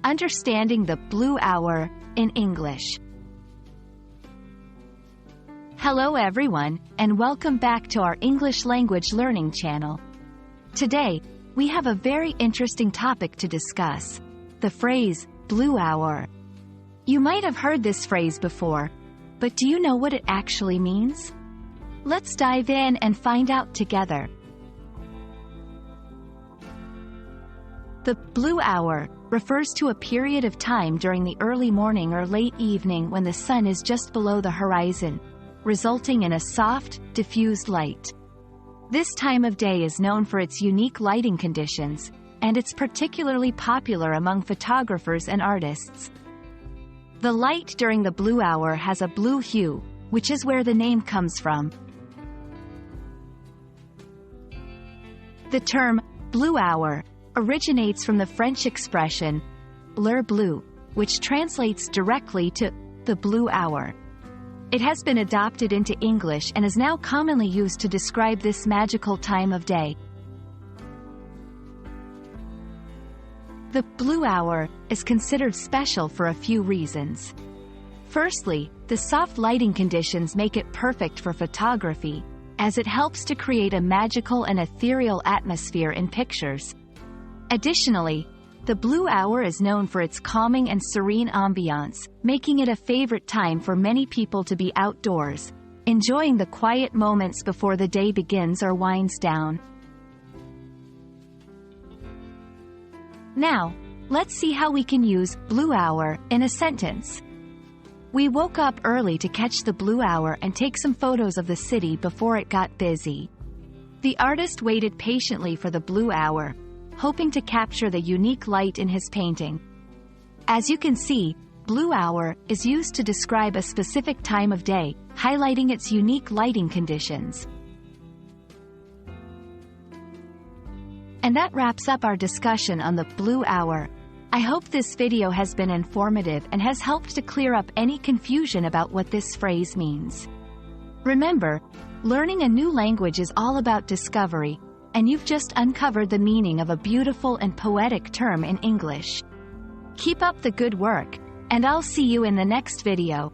Understanding the blue hour in English. Hello everyone, and welcome back to our English language learning channel. Today, we have a very interesting topic to discuss: the phrase, blue hour. You might have heard this phrase before, but do you know what it actually means? Let's dive in and find out together. The blue hour refers to a period of time during the early morning or late evening when the sun is just below the horizon, resulting in a soft, diffused light. This time of day is known for its unique lighting conditions, and it's particularly popular among photographers and artists. The light during the blue hour has a blue hue, which is where the name comes from. The term, blue hour, originates from the French expression, l'heure bleue, which translates directly to the blue hour. It has been adopted into English and is now commonly used to describe this magical time of day. The blue hour is considered special for a few reasons. Firstly, the soft lighting conditions make it perfect for photography, as it helps to create a magical and ethereal atmosphere in pictures. Additionally, the blue hour is known for its calming and serene ambiance, making it a favorite time for many people to be outdoors, enjoying the quiet moments before the day begins or winds down. Now, let's see how we can use blue hour in a sentence. We woke up early to catch the blue hour and take some photos of the city before it got busy. The artist waited patiently for the blue hour, hoping to capture the unique light in his painting. As you can see, blue hour is used to describe a specific time of day, highlighting its unique lighting conditions. And that wraps up our discussion on the blue hour. I hope this video has been informative and has helped to clear up any confusion about what this phrase means. Remember, learning a new language is all about discovery, and you've just uncovered the meaning of a beautiful and poetic term in English. Keep up the good work, and I'll see you in the next video.